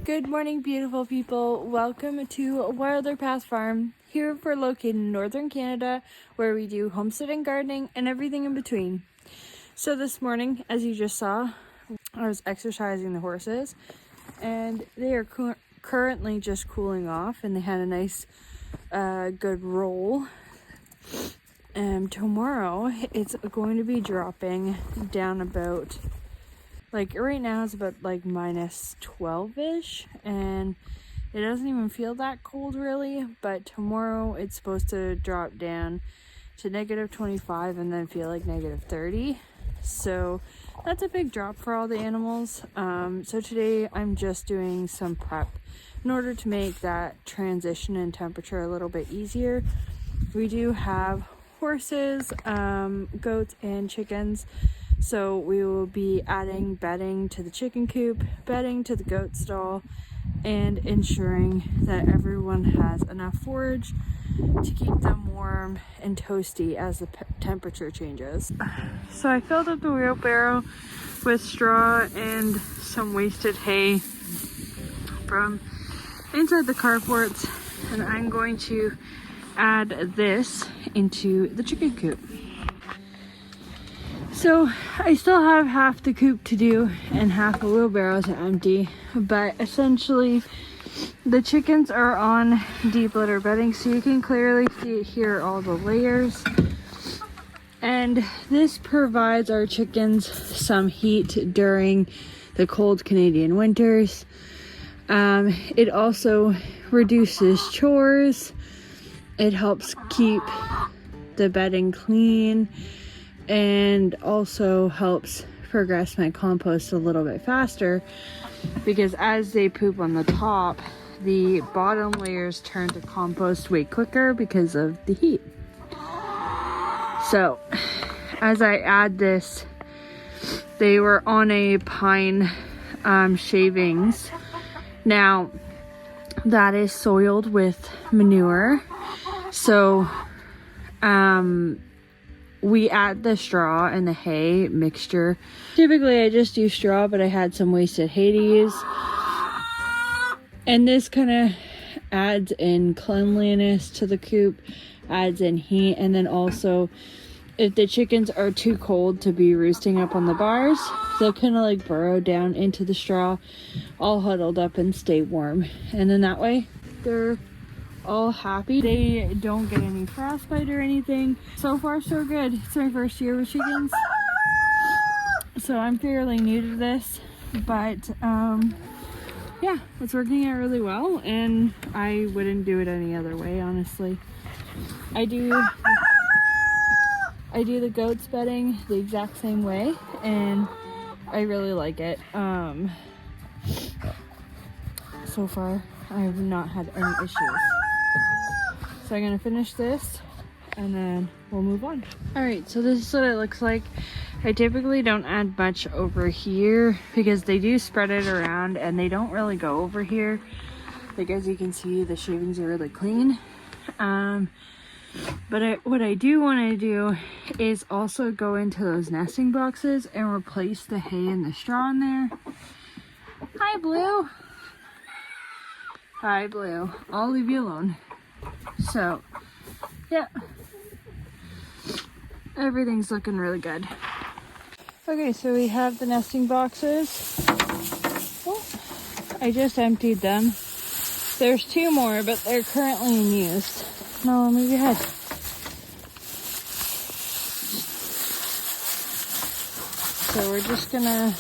Good morning, beautiful people. Welcome to Wilder Path Farm. Here we're located in northern Canada, where we do homesteading, gardening, and everything in between. So this morning, as you just saw, I was exercising the horses, and they are currently just cooling off, and they had a nice, good roll. And tomorrow, it's going to be dropping down about, like right now it's about like minus 12-ish, and it doesn't even feel that cold really, but tomorrow it's supposed to drop down to negative 25 and then feel like negative 30. So that's a big drop for all the animals. So today I'm just doing some prep in order to make that transition in temperature a little bit easier. We do have horses, goats, and chickens. So we will be adding bedding to the chicken coop, bedding to the goat stall, and ensuring that everyone has enough forage to keep them warm and toasty as the temperature changes. So I filled up the wheelbarrow with straw and some wasted hay from inside the carports, and I'm going to add this into the chicken coop. So I still have half the coop to do and half the wheelbarrow to empty, but essentially the chickens are on deep litter bedding, so you can clearly see here all the layers. And this provides our chickens some heat during the cold Canadian winters. It also reduces chores. It helps keep the bedding clean, and also helps progress my compost a little bit faster, because as they poop on the top, the bottom layers turn to compost way quicker because of the heat. So as I add this, they were on a pine shavings. Now that is soiled with manure, so we add the straw and the hay mixture. Typically I just use straw, but I had some wasted hay to use. And this kind of adds in cleanliness to the coop, adds in heat, and then also if the chickens are too cold to be roosting up on the bars, they'll kind of like burrow down into the straw, all huddled up and stay warm. And then that way they're all happy. They don't get any frostbite or anything. So far so good. It's my first year with chickens, so I'm fairly new to this, but yeah, it's working out really well, and I wouldn't do it any other way, honestly. I do the goats bedding the exact same way, and I really like it. So far I have not had any issues. So I'm gonna finish this and then we'll move on. All right, so this is what it looks like. I typically don't add much over here because they do spread it around and they don't really go over here. Like as you can see, the shavings are really clean. But what I do want to do is also go into those nesting boxes and replace the hay and the straw in there. Hi, Blue. Hi, Blue. I'll leave you alone. So, yeah, everything's looking really good. Okay, so we have the nesting boxes. Oh, I just emptied them. There's two more, but they're currently in use. No, move your head. So we're just gonna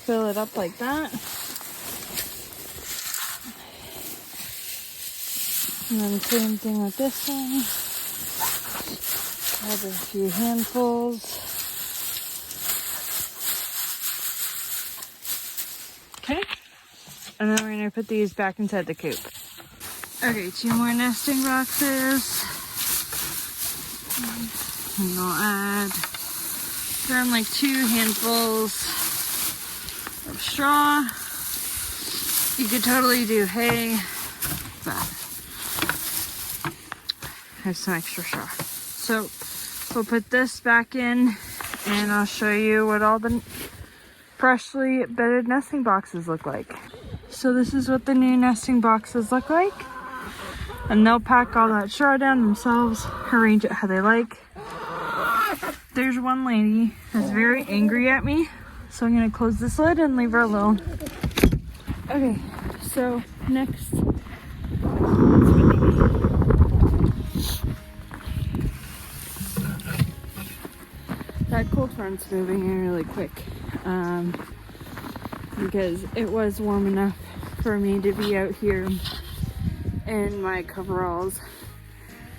fill it up like that. And then same thing with this one. Add a few handfuls. Okay. And then we're gonna put these back inside the coop. Okay, two more nesting boxes. And I'll add around like 2 handfuls of straw. You could totally do hay, but I have some extra straw. So we'll put this back in and I'll show you what all the freshly bedded nesting boxes look like. So this is what the new nesting boxes look like. And they'll pack all that straw down themselves, arrange it how they like. There's one lady that's very angry at me, so I'm gonna close this lid and leave her alone. Okay, so next, that cold front's moving in really quick because it was warm enough for me to be out here in my coveralls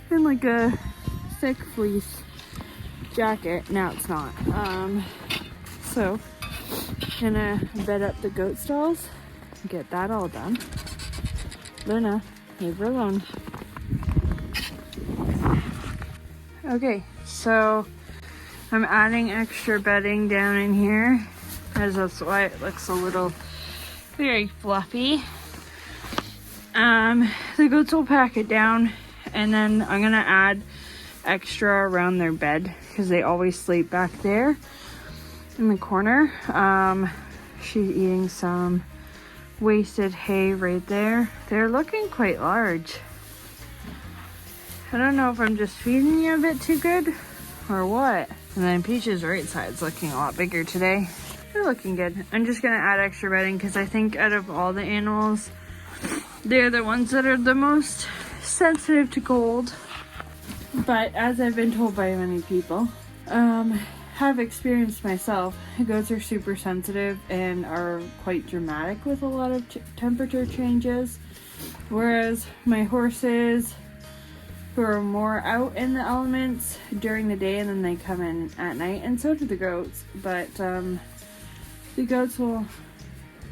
and like a thick fleece jacket. Now it's not. So gonna bed up the goat stalls, get that all done. Luna, leave her alone. Okay, so I'm adding extra bedding down in here, as that's why it looks a little very fluffy. The goats will pack it down, and then I'm gonna add extra around their bed because they always sleep back there in the corner. She's eating some wasted hay right there. They're looking quite large. I don't know if I'm just feeding you a bit too good or what. And then Peach's right side's looking a lot bigger today. They're looking good. I'm just gonna add extra bedding because I think out of all the animals, they're the ones that are the most sensitive to cold. But as I've been told by many people, have experienced myself, goats are super sensitive and are quite dramatic with a lot of temperature changes. Whereas my horses, who are more out in the elements during the day, and then they come in at night, and so do the goats. But the goats will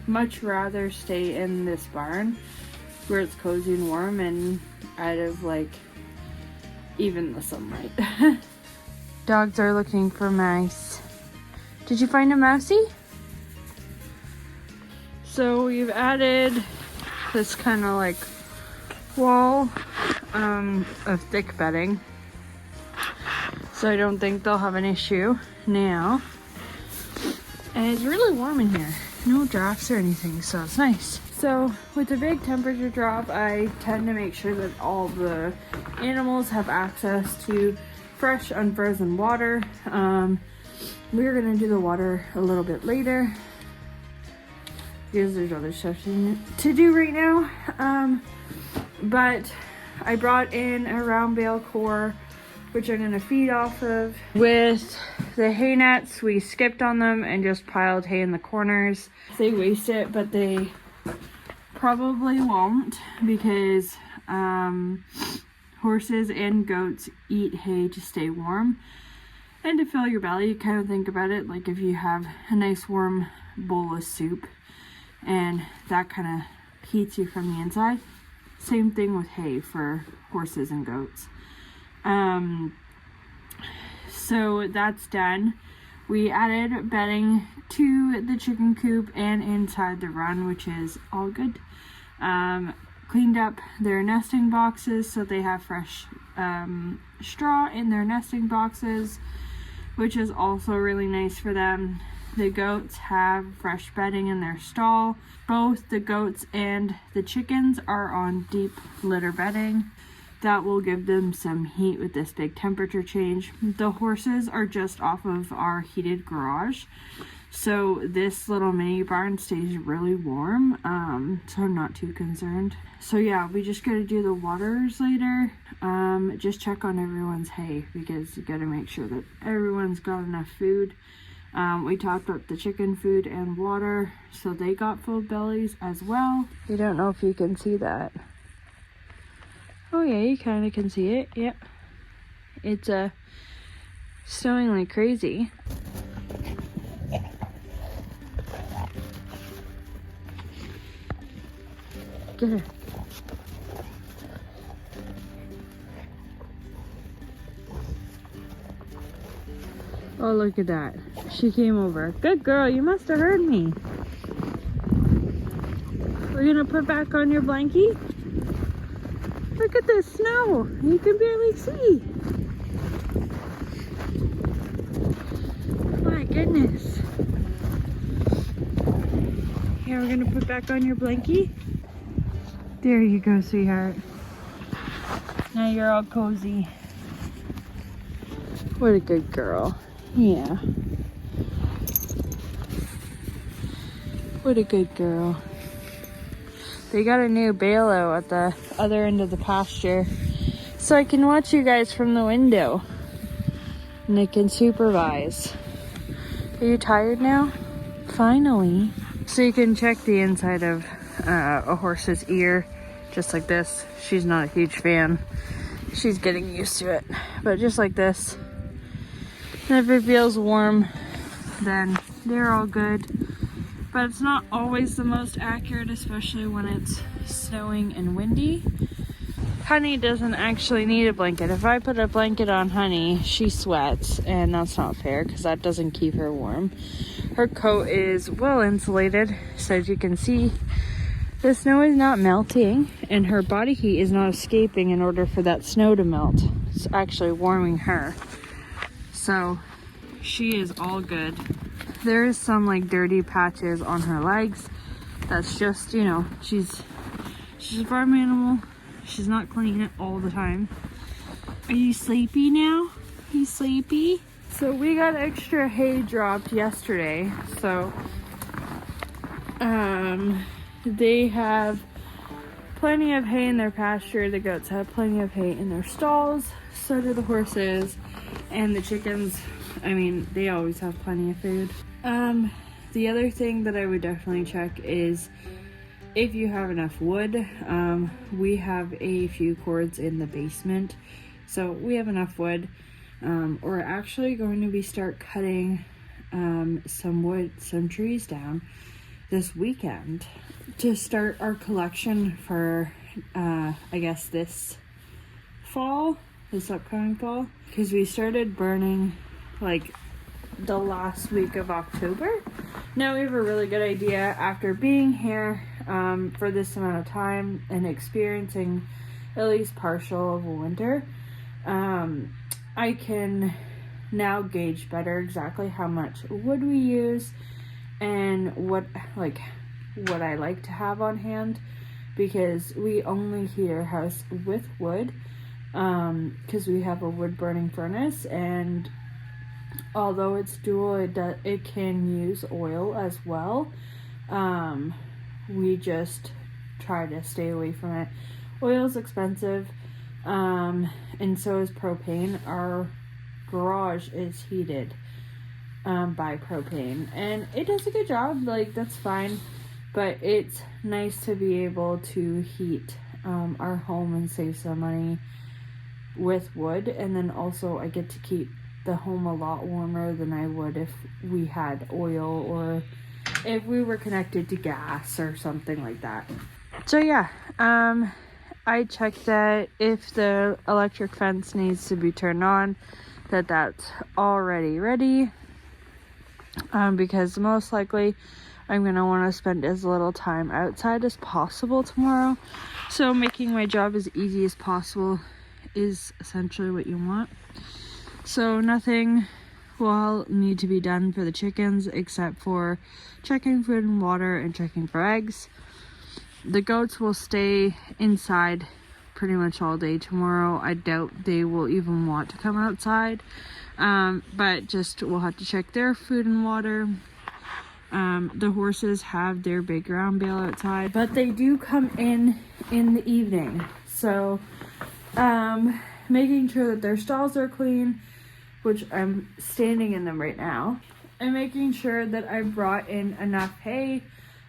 much rather stay in this barn where it's cozy and warm and out of like even the sunlight. Dogs are looking for mice. Did you find a mousey? So we've added this kind of like wall of thick bedding, so I don't think they'll have an issue now. And it's really warm in here, no drafts or anything, so it's nice. So with the big temperature drop, I tend to make sure that all the animals have access to fresh unfrozen water. We're gonna do the water a little bit later because there's other stuff to do right now. But I brought in a round bale core, which I'm gonna feed off of. With the hay nets, we skipped on them and just piled hay in the corners. They waste it, but they probably won't, because horses and goats eat hay to stay warm and to fill your belly. You kind of think about it like if you have a nice warm bowl of soup and that kind of heats you from the inside. Same thing with hay for horses and goats. So that's done. We added bedding to the chicken coop and inside the run, which is all good. Cleaned up their nesting boxes so they have fresh straw in their nesting boxes, which is also really nice for them. The goats have fresh bedding in their stall. Both the goats and the chickens are on deep litter bedding. That will give them some heat with this big temperature change. The horses are just off of our heated garage, so this little mini barn stays really warm, so I'm not too concerned. So yeah, we just gotta do the waters later. Just check on everyone's hay, because you gotta make sure that everyone's got enough food. We topped up the chicken food and water, so they got full bellies as well. I don't know if you can see that. Oh yeah, you kind of can see it. Yep. It's snowing like crazy. Get her. Oh, look at that. She came over. Good girl, you must have heard me. We're gonna put back on your blankie. Look at the snow. You can barely see. My goodness. Okay, we're gonna put back on your blankie. There you go, sweetheart. Now you're all cozy. What a good girl. Yeah. What a good girl. They got a new balo at the other end of the pasture, so I can watch you guys from the window. And I can supervise. Are you tired now? Finally. So you can check the inside of a horse's ear, just like this. She's not a huge fan. She's getting used to it. But just like this. And if it feels warm, then they're all good. But it's not always the most accurate, especially when it's snowing and windy. Honey doesn't actually need a blanket. If I put a blanket on Honey, she sweats, and that's not fair because that doesn't keep her warm. Her coat is well insulated, so as you can see, the snow is not melting, and her body heat is not escaping in order for that snow to melt. It's actually warming her. So she is all good. There is some like dirty patches on her legs. That's just, you know, she's a farm animal. She's not cleaning it all the time. Are you sleepy now? You sleepy? So we got extra hay dropped yesterday. So they have plenty of hay in their pasture. The goats have plenty of hay in their stalls. So do the horses and the chickens. I mean, they always have plenty of food. The other thing that I would definitely check is if you have enough wood. We have a few cords in the basement, so we have enough wood. We're actually going to start cutting some trees down this weekend to start our collection for I guess this upcoming fall, because we started burning like the last week of October. Now we have a really good idea after being here for this amount of time and experiencing at least partial of a winter. I can now gauge better exactly how much wood we use and what I like to have on hand, because we only heat our house with wood because we have a wood burning furnace, and although it's dual, it can use oil as well. We just try to stay away from it. Oil is expensive, and so is propane. Our garage is heated by propane, and it does a good job. Like, that's fine, but it's nice to be able to heat our home and save some money with wood. And then also I get to keep the home a lot warmer than I would if we had oil or if we were connected to gas or something like that. So yeah, I checked that if the electric fence needs to be turned on, that's already ready, because most likely I'm going to want to spend as little time outside as possible tomorrow. So making my job as easy as possible is essentially what you want. So nothing will need to be done for the chickens except for checking food and water and checking for eggs. The goats will stay inside pretty much all day tomorrow. I doubt they will even want to come outside, but just we'll have to check their food and water. The horses have their big round bale outside, but they do come in the evening. So making sure that their stalls are clean, which I'm standing in them right now, and making sure that I brought in enough hay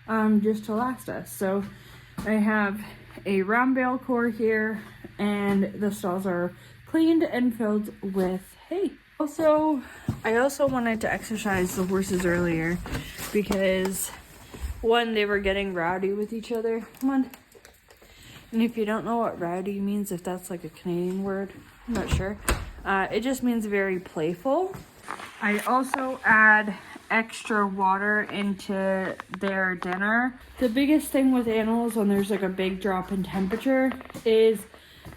just to last us. So I have a round bale core here, and the stalls are cleaned and filled with hay. I also wanted to exercise the horses earlier because, one, they were getting rowdy with each other. Come on. And if you don't know what rowdy means, if that's like a Canadian word, I'm not sure. It just means very playful. I also add extra water into their dinner. The biggest thing with animals when there's like a big drop in temperature is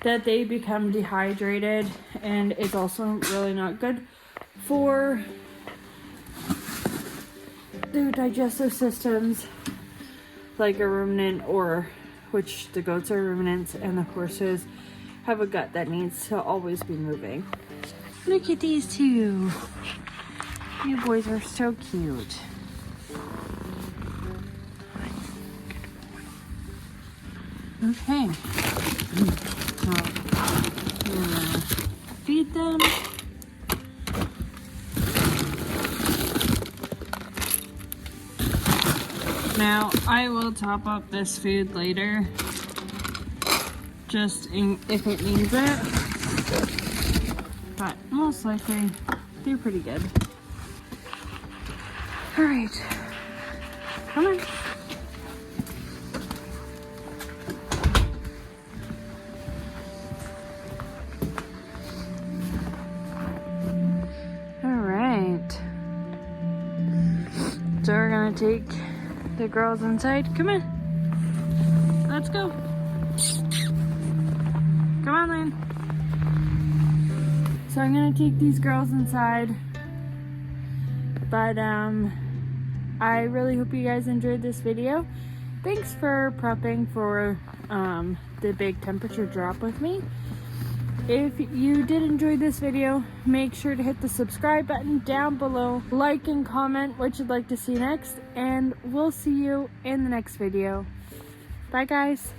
that they become dehydrated, and it's also really not good for their digestive systems. like a ruminant, or which the goats are ruminants and the horses have a gut that needs to always be moving. Look at these two. You boys are so cute. Okay. Feed them. Now, I will top up this food later, just if it needs it, but most likely they're pretty good. All right, come on. All right, so we're gonna take the girls inside. Come on. Let's go. Come on, Lynn. So I'm gonna take these girls inside. But I really hope you guys enjoyed this video. Thanks for prepping for the big temperature drop with me. If you did enjoy this video, make sure to hit the subscribe button down below, like and comment what you'd like to see next, and we'll see you in the next video. Bye guys.